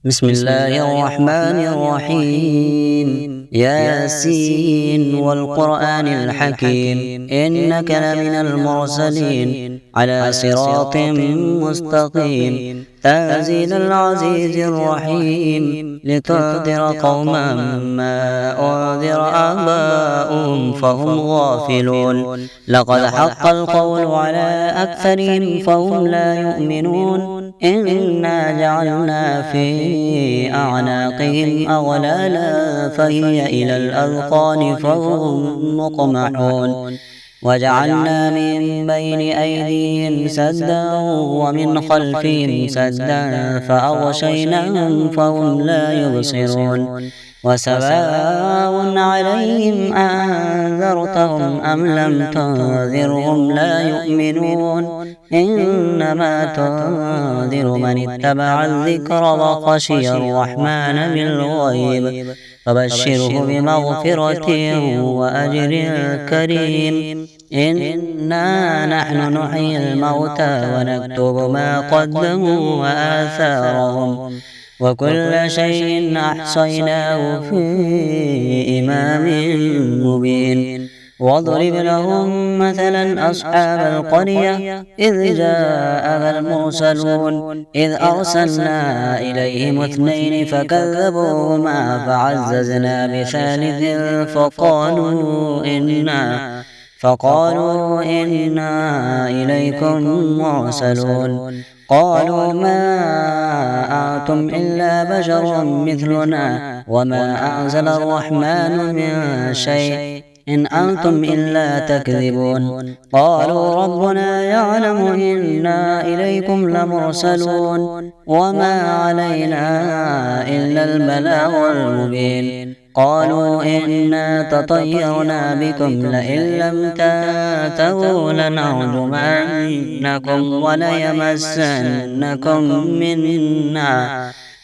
بسم الله الرحمن الرحيم. ياسين والقرآن الحكيم إنك لمن المرسلين على صراط مستقيم تنزيل العزيز الرحيم لتنذر قوما ما أنذر آباؤهم فهم غافلون. لقد حق القول على أكثرهم فهم لا يؤمنون. إنا جعلنا في أعناقهم أغلالا فهي إلى الأذقان فهم مقمحون. وجعلنا من بين أيديهم سدا ومن خلفهم سدا فأغشيناهم فهم لا يبصرون. وسواء عليهم أنذرتهم أم لم تنذرهم لا يؤمنون. إنما تنذر من اتبع الذكر وخشي الرحمن بالغيب فبشره بمغفرة وأجر كريم. إنا نحن نحيي الموتى ونكتب ما قدموا وآثارهم وكل شيء أحصيناه في إمام مبين. واضرب لهم مثلا أصحاب القرية إذ جاءها المرسلون إذ أرسلنا إليهم اثنين فكذبوهما فعززنا بثالث فقالوا إنا إليكم مرسلون. قالوا ما أنتم إلا بشر مثلنا وما أنزل الرحمن من شيء إن أنتم إلا تكذبون. قالوا ربنا يعلم إنا إليكم لمرسلون وما علينا إلا البلاغ المبين. قالوا إنا تطيرنا بكم لئن لم تنتهوا لنرجمنكم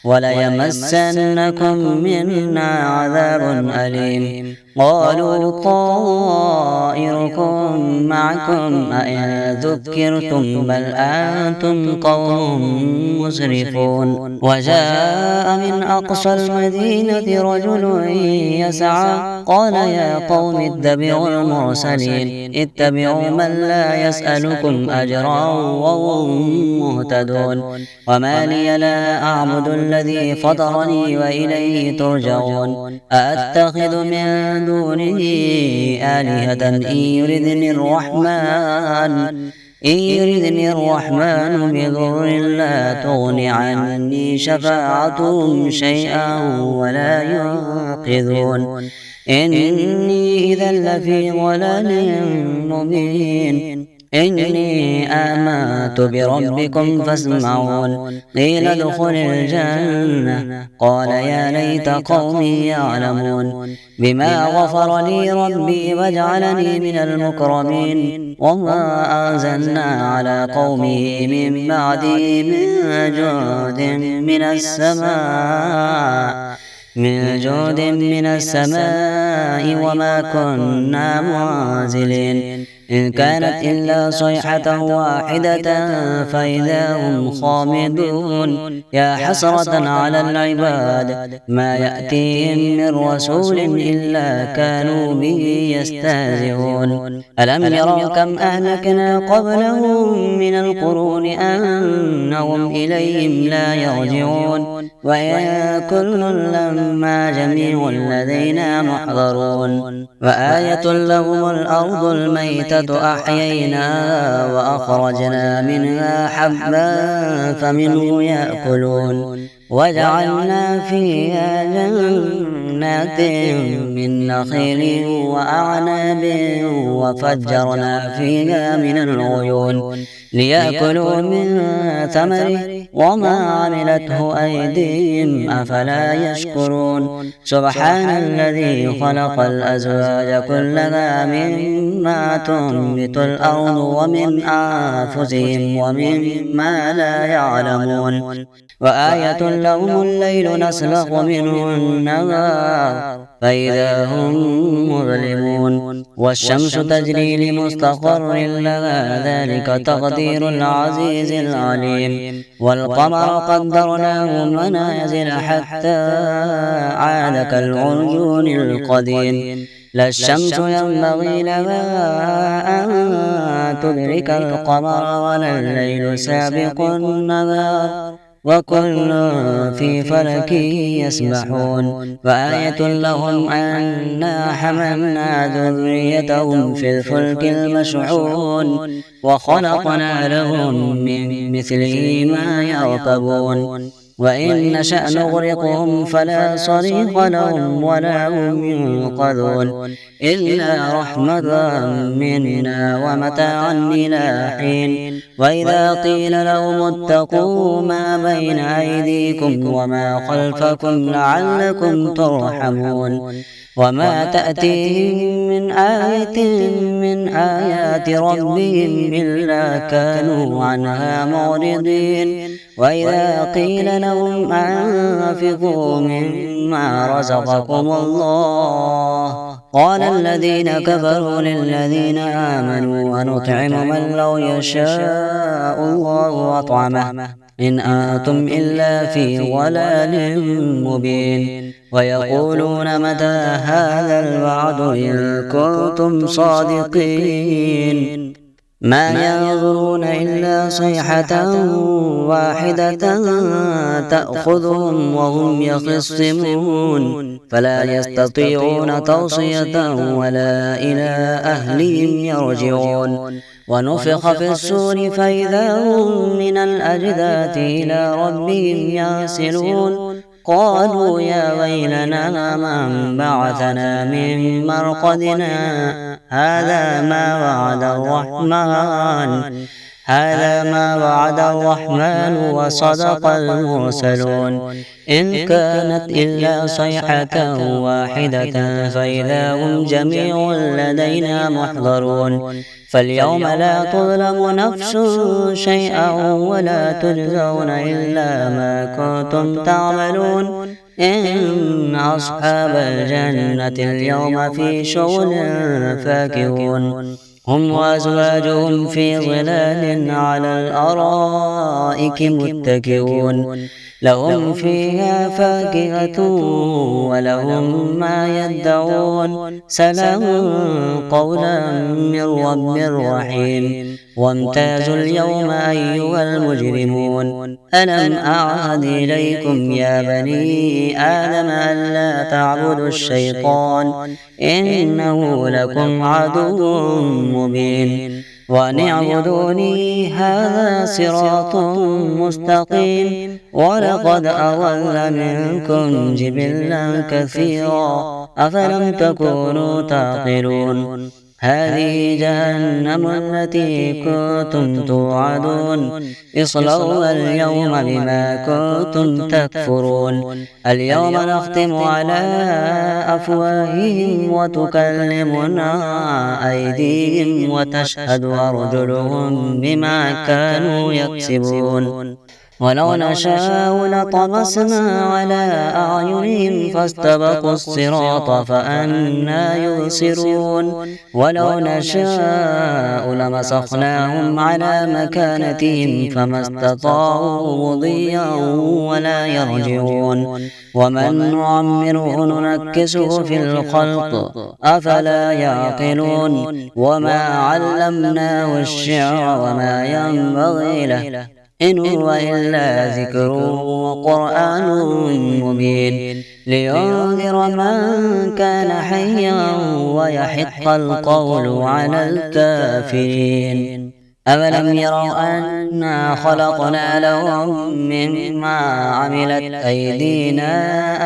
وليمسنكم منا عذاب أليم. قالوا طائركم معكم أئن ذكرتم بل أنتم قوم مسرفون. وجاء من أقصى المدينة رجل يسعى قال يا قوم اتبعوا المرسلين اتبعوا من لا يسألكم أجرا وهم مهتدون. وما لي لا أعبد الذي فطرني وإليه ترجعون. أأتخذ من دونه آلهة إن يردني الرحمن بضر لا تغن عني شفاعتهم شيئا ولا ينقذون. إني إذا لفي ضلال مبين. إني آمنت بربكم فاسمعون. قيل ادخل الجنة قال يا ليت قومي يعلمون بما غفر لي ربي وجعلني من المكرمين. وما أنزلنا على قومه من بعده من جود من السماء وما كنا منزلين. إن كانت إلا صيحة واحدة فإذا هم خامدون. يا حسرة على العباد ما يأتيهم من رسول إلا كانوا به يستهزئون. ألم يروا كم أهلكنا قبلهم من القرون أنهم إليهم لا يرجعون. وإن كل لما جميع لدينا محضرون. وآية لهم الأرض الميتة أحييناها وأخرجنا منها حبا فمنه يأكلون. وجعلنا فيها جنات من نخيل وأعناب وفجرنا فيها من العيون ليأكلوا من ثمره وما عملته أيديهم أفلا يشكرون. سبحان الذي خلق الأزواج كلها مما تنبت الأرض ومن أنفسهم ومما لا يعلمون. وآية لهم الليل نسلخ منه النهار فإذا هم مظلمون والشمس تجري لمستقر لها ذلك تقدير العزيز العليم والقمر قدرناه منازل حتى عاد كالعرجون القديم لا الشمس ينبغي لها أن تدرك القمر ولا الليل سابق النهار وكل في فلك يسبحون وآية لهم أنا حملنا ذريتهم في الفلك المشحون وخلقنا لهم من مثله ما يركبون وإن نشأ نغرقهم فلا صريخ لهم ولا هم ينقذون إلا رحمة منا ومتاعا إلى حين وإذا قيل لهم اتقوا ما بين أيديكم وما خلفكم لعلكم ترحمون وما تأتيهم من آية من آيات ربهم إلا كانوا عنها معرضين وإذا قيل لهم أنفقوا مما رزقكم الله قال الذين كفروا للذين آمنوا ونطعم من لو يشاء الله أطعمه إن أنتم إلا في ضلال مبين ويقولون متى هذا الوعد إن كنتم صادقين ما ينظرون إلا صيحة واحدة تأخذهم وهم يخصمون فلا يستطيعون توصية ولا إلى أهلهم يرجعون ونفخ في الصور فإذا هم من الأجداث إلى ربهم ينسلون قالوا يا ويلنا من بعثنا من مرقدنا هذا ما وعد الرحمن وصدق المرسلون إن كانت إلا صيحة واحدة فإذا هم جميع لدينا محضرون فاليوم لا تظلم نفس شيئا ولا تجزون إلا ما كنتم تعملون إن أصحاب الجنة اليوم في شغل فاكهون هم وأزواجهم في ظلال على الأرائك متكئون لهم فيها فاكهة ولهم ما يدعون سلام قولا من رب رحيم وامتازوا اليوم أيها المجرمون ألم أعهد إليكم يا بني آدم ألا تعبدوا الشيطان إنه لكم عدو مبين وأن اعبدوني هذا صراط مستقيم ولقد أضل منكم جبلا كثيرا أفلم تكونوا تعقلون هذه جهنم التي كنتم توعدون اصلوها اليوم بما كنتم تكفرون اليوم نختم على أفواههم وتكلمنا أيديهم وتشهد أرجلهم بما كانوا يكسبون ولو نشاء لطمسنا على أعينهم فاستبقوا الصراط فأنى يبصرون ولو نشاء لمسخناهم على مكانتهم فما استطاعوا مضيا ولا يرجعون ومن نعمره ننكسه في الخلق أفلا يعقلون وما علمناه الشعر وما ينبغي له إن هو إلا ذكر وقرآن مبين لينذر من كان حيا ويحق القول على الكافرين أولم يروا أنا خلقنا لهم مما عملت أيدينا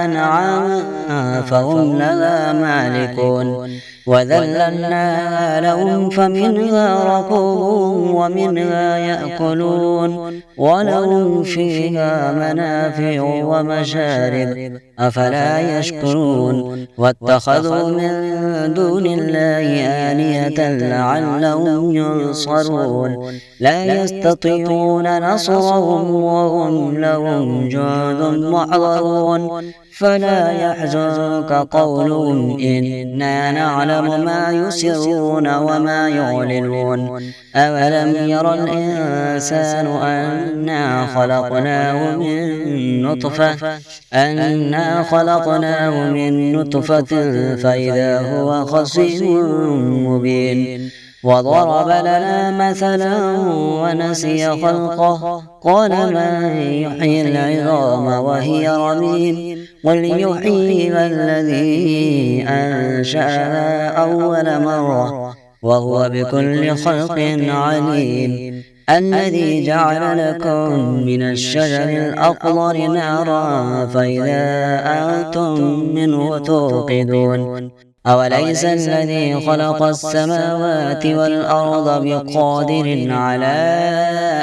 أنعاما فهم لها مالكون وذللناها لهم فمنها ركوبهم ومنها يأكلون ولهم فيها منافع ومشارب أفلا يشكرون واتخذوا من دون الله آلهة لعلهم ينصرون لا يستطيعون نصرهم وهم لهم جند محضرون فلا يحزنك قولهم إنا نعلم ما يسرون وما يعلنون أولم ير الإنسان أنا خلقناه من نطفة فإذا هو خصيم مبين وضرب لنا مثلا ونسي خلقه قال من يحيي العظام وهي رميم قل يحييها الذي أنشأها أول مرة وهو بكل خلق عليم الذي جعل لكم من الشجر الأخضر نارا فإذا أنتم منه توقدون أوليس الذي خلق السماوات والأرض بقادر على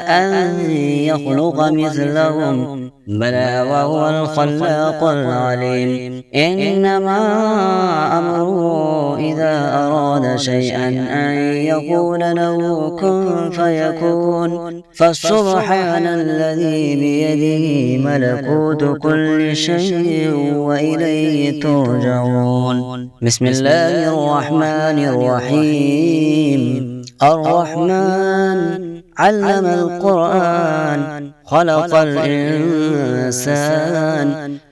أن يخلق مثلهم بلى وهو الخلاق العليم إنما أمره إذا أراد شيئا أن يقول له كن فيكون فسبحان الذي بيده ملكوت كل شيء وإليه ترجعون بسم الله الرحمن الرحيم الرحمن علم القرآن خلق الإنسان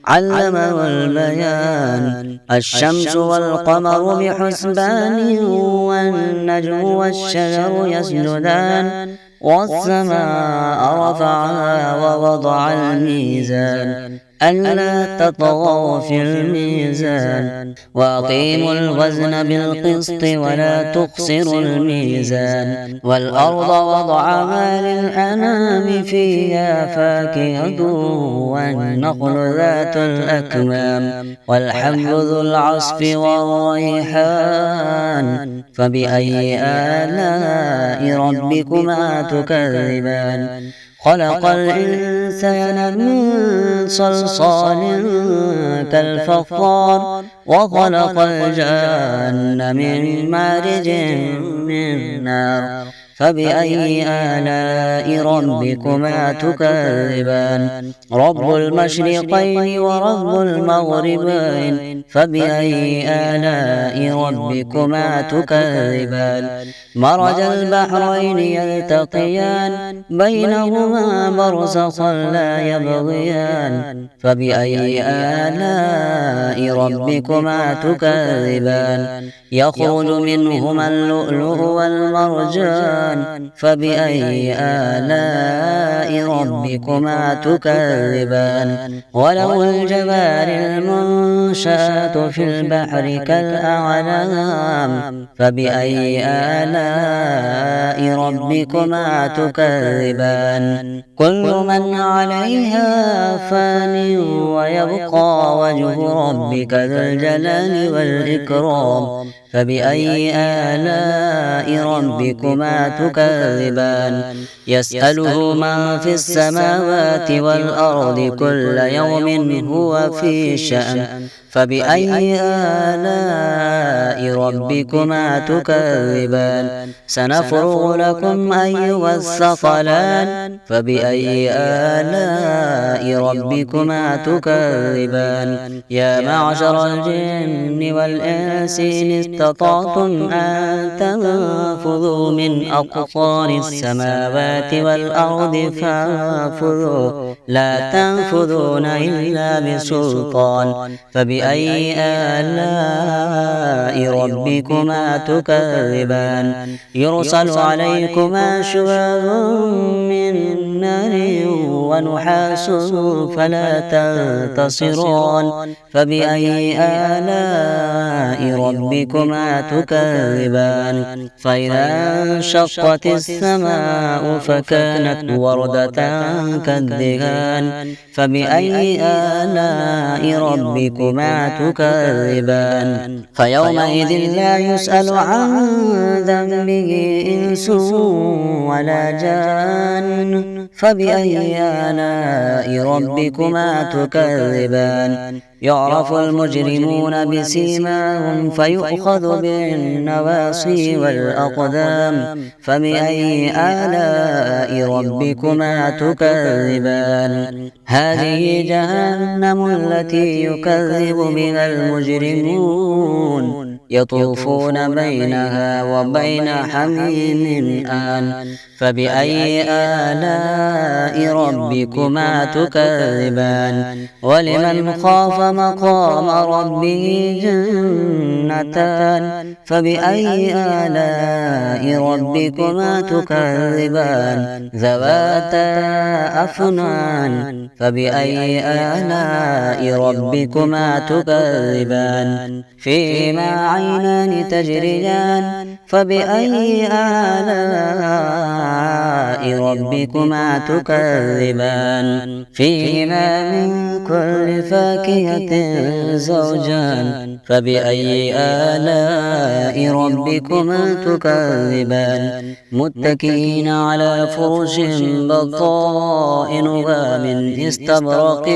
علمه البيان الشمس والقمر بحسبان والنجم والشجر يسجدان والسماء رفعها ووضع الميزان ألا تطغوا في الميزان وأقيموا الوزن بالقسط ولا تخسروا الميزان والأرض وضعها للأنام فيها فاكهة والنخل ذات الأكمام والحب ذو العصف والريحان فبأي آلاء ربكما تكذبان خلق الإنسان من صلصال كالفخار وخلق الجن من مارج من نار فبأي آلاء ربكما تكذبان رب المشرقين ورب المغربين فبأي آلاء ربكما تكذبان مرج البحرين يلتقيان بينهما برزخ لا يبغيان فبأي آلاء ربكما تكذبان يخرج منهما اللؤلؤ والمرجان فبأي آلاء ربكما تكذبان وله الجوار المنشآت في البحر كالأعلام فبأي آلاء ربكما تكذبان كل من عليها فان ويبقى وجه ربك ذو الجلال والإكرام فبأي آلاء ربكما تكذبان يسأله من في السماوات والأرض كل يوم هو في شأن فبأي آلاء ربكما تكذبان سنفرغ لكم أيها الثقلان فبأي آلاء ربكما تكذبان يا معشر الجن والإنس إن استطعتم أن تنفذوا من أقطار السماوات والأرض فانفذوا لا تنفذون إلا بسلطان فبأي آلاء ربكما تكذبان يرسل عليكما شواظ من نار ونحاس فلا تنتصران فبأي آلاء ربكما تكذبان فإذا انشقت السماء فكانت وردة كالدهان فبأي آلاء ربكما تكذبان فيومئذ لا يسأل عن ذنبه إنس ولا جان فبأي آلاء ربكما تكذبان يعرف المجرمون بسيماهم فيؤخذ بالنواصي والأقدام فبأي آلاء ربكما تكذبان هذه جهنم التي يكذب بها المجرمون يطوفون بينها وبين حميم آن فبأي آلاء ربكما تكذبان ولمن خاف مقام ربه جنتان فبأي آلاء ربكما تكذبان ذواتا أفنان فبأي آلاء ربكما تكذبان فيهما عينان تجريان فبأي آلاء ربكما تكذبان فيهما من كل فاكهة زوجان فبأي آلاء ربكما تكذبان متكئين على فرش بطائنها من استبرق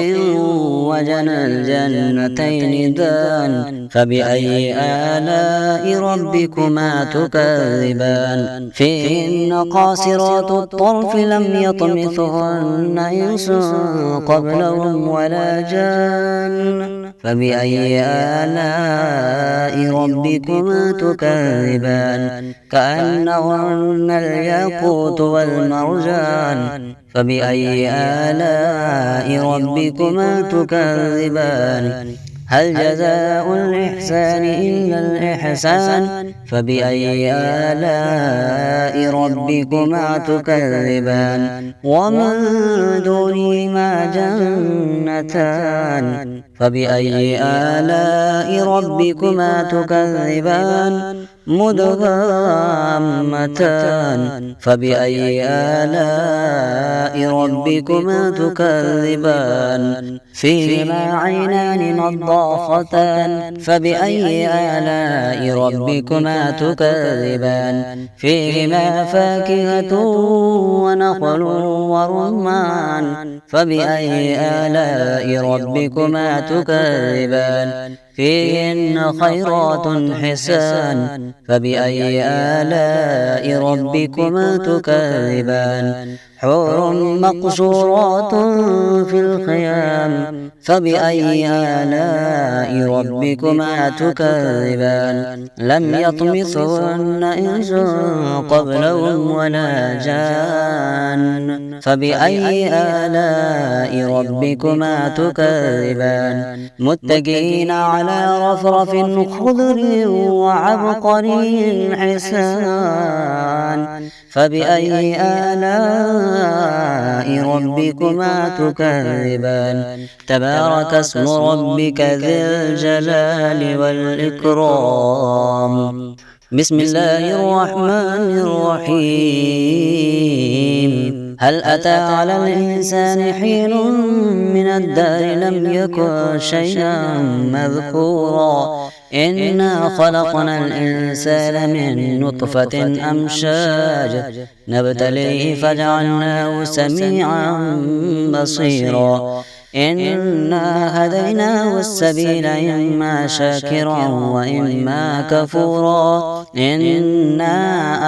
وجنى الجنتين دان فبأي آلاء ربكما تكذبان فيهن قاصرات الطرف لم يطمثهن إنس قبلهم ولا جان فبأي آلاء ربكما تكذبان كأنهن الياقوت والمرجان فبأي آلاء ربكما تكذبان هل جزاء الإحسان إلا الإحسان فبأي آلاء ربكما تكذبان ومن دونهما جنتان فبأي آلاء ربكما تكذبان مدهامتان فبأي آلاء ربكما تكذبان فيهما عينان نضاختان فبأي آلاء ربكما تكذبان فيهما فاكهة ونخل ورمان فبأي آلاء ربكما تكذبان فيهن خيرات حسان فبأي آلاء ربكما تكذبان حور مقصورات في الخيام فبأي آلاء ربكما تكذبان لم يطمثهن إنس قبلهم ولا جان فبأي آلاء ربكما تكذبان متكئين على رفرف خضر وعبقري حسان فبأي آلاء ربكما تكذبان تبارك اسم ربك ذي الجلال والإكرام بسم الله الرحمن الرحيم هل أتى على الإنسان حين من الدهر لم يكن شيئا مذكورا إنا خلقنا الإنسان من نطفة أمشاج نبتليه فجعلناه سميعا بصيرا إنا هديناه السبيل إما شاكرا وإما كفورا إنا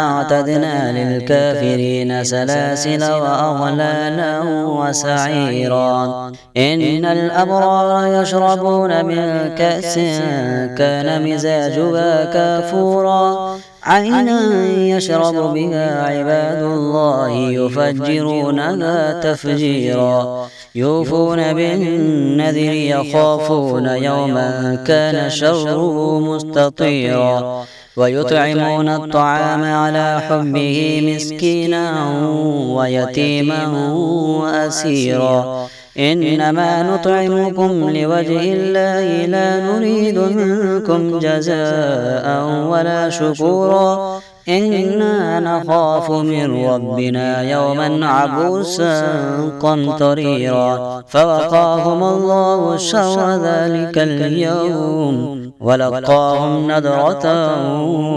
أعتدنا للكافرين سلاسل وأغلالا وسعيرا إن الأبرار يشربون من كأس كان مزاجها كافورا عينا يشرب بها عباد الله يفجرونها تفجيرا يوفون بالنذر يخافون يوما كان شره مستطيرا ويطعمون الطعام على حبه مسكينا ويتيما وأسيرا إنما نطعمكم لوجه الله لا نريد منكم جزاء ولا شكورا إنا نخاف من ربنا يوما عبوسا قمطريرا فوقاهم الله شر ذلك اليوم ولقاهم نضرة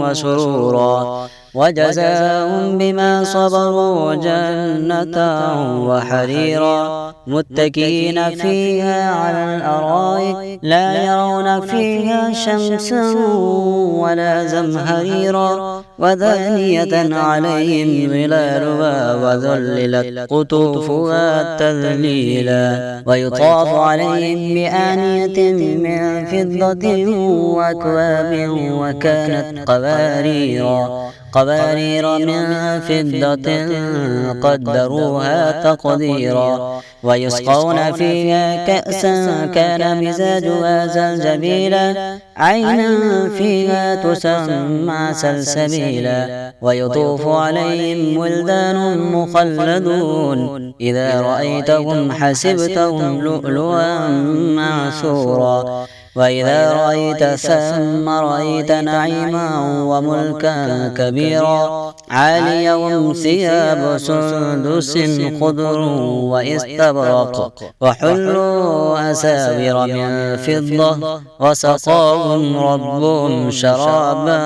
وسرورا وجزاهم بما صبروا جنة وحريرا متكئين فيها على الأرائك لا يرون فيها شمسا ولا زمهريرا ودانية عليهم ظلالها وذللت قطوفها تذليلا ويطاف عليهم بآنية من فضة وأكواب وكانت قوارير من فضة قدروها تقديرا ويسقون فيها كأسا كان مزاجها زنجبيلا عينا فيها تسمى سلسبيلا ويطوف عليهم ولدان مخلدون إذا رأيتهم حسبتهم لؤلؤا منثورا وإذا رأيت ثم رأيت نعيما وملكا كبيرا عاليهم ثياب سندس خضر واستبرق وحلوا أساور من فضة وسقاهم ربهم شرابا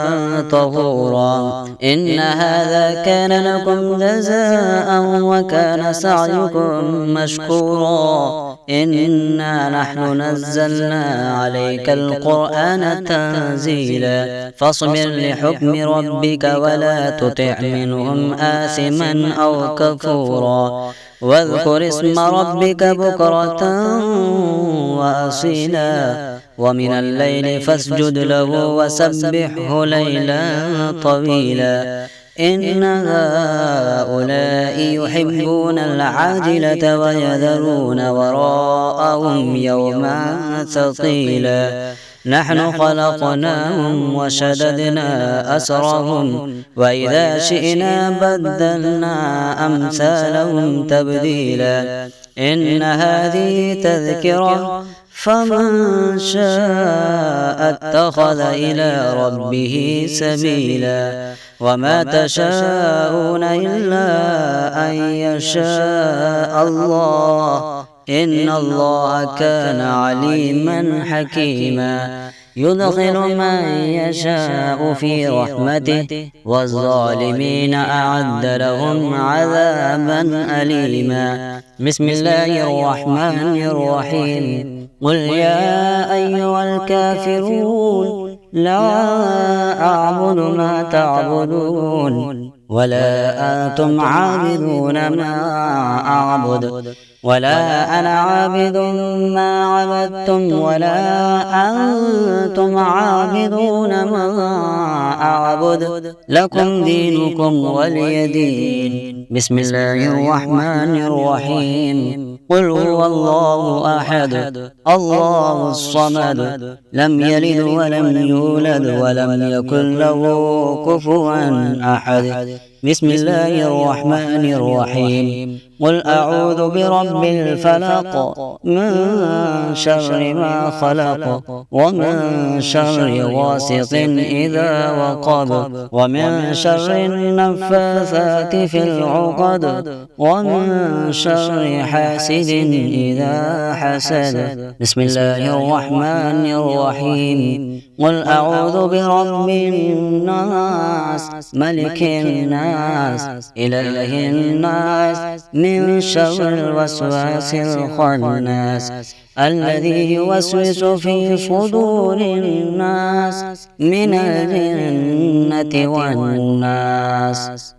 طهورا إن هذا كان لكم جزاء وكان سعيكم مشكورا إنا نحن نزلنا عليك القرآن تنزيلا فاصبر لحكم ربك ولا تطع منهم آثما أو كفورا واذكر اسم ربك بكرة وأصيلا ومن الليل فاسجد له وسبحه ليلا طويلا إن هؤلاء يحبون العاجلة ويذرون وراءهم يوما ثقيلا نحن خلقناهم وشددنا أسرهم وإذا شئنا بدلنا أمثالهم تبديلا إن هذه تذكرة فمن شاء اتخذ إلى ربه سبيلا وما تشاءون إلا أن يشاء الله إن الله كان عليما حكيما يدخل من يشاء في رحمته والظالمين أعد لهم عذابا أليما بسم الله الرحمن الرحيم قل يا أيها الكافرون لا أعبد ما تعبدون ولا أنتم عابدون ما أعبد ولا أنا عابد ما عبدتم ولا أنتم عابدون ما أعبد لكم دينكم ولي دين بسم الله الرحمن الرحيم قل هو الله أحد الله الصمد لم يلد ولم يولد ولم يكن له كفوا أحد بسم الله الرحمن الرحيم قل أعوذ برب الفلق من شر ما خلق ومن شر غاسق إذا وقب ومن شر النفاثات في العقد ومن شر حاسد إذا حسد بسم الله الرحمن الرحيم قل أعوذ برب الناس ملك الناس إله الناس من شر الوسواس الخناس الذي يوسوس في صدور الناس من الجنة والناس